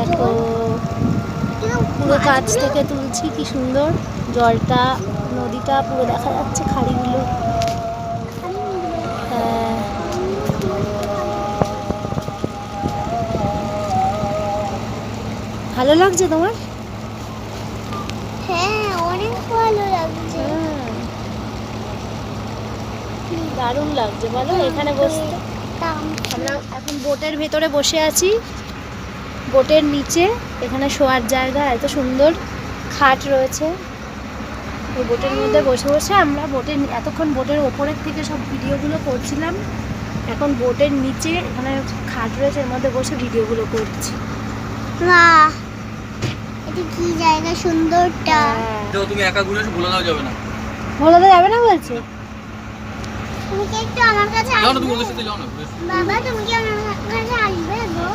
দেখো পুরো কাছ থেকে তুলছি, কি সুন্দর জলটা, নদীটা পুরো দেখা যাচ্ছে, খাড়িগুলো। হ্যাঁ, ভালো লাগছে তোমার? হ্যাঁ, অনেক ভালো লাগছে। দারুণ লাগছে বলো এখানে বসতে। আমরা এখন বোটের ভেতরে বসে আছি, বোটের নিচে এখানে শোয়ার জায়গা, এত সুন্দর খাট রয়েছে। এই বোটের মধ্যে বসে বসে আমরা বোটের এতক্ষণ বোটের ওপরের থেকে সব ভিডিওগুলো করছিলাম, এখন বোটের নিচে এখানে খাট রয়েছে, এর মধ্যে বসে ভিডিওগুলো করছি। বাহ, এটা কি জায়গা সুন্দরটা। দেখো তুমি একা ঘুরে এসে ভোলা দেওয়া যাবে না। ভোলা দেওয়া যাবে না বলছে? তুমি কি একটু আমার কাছে যাও না, আসবে? তুমি ওদের সাথে যাও না ঘুরে এসো। বাবা, তুমি কি আমার কাছে আসবে গো?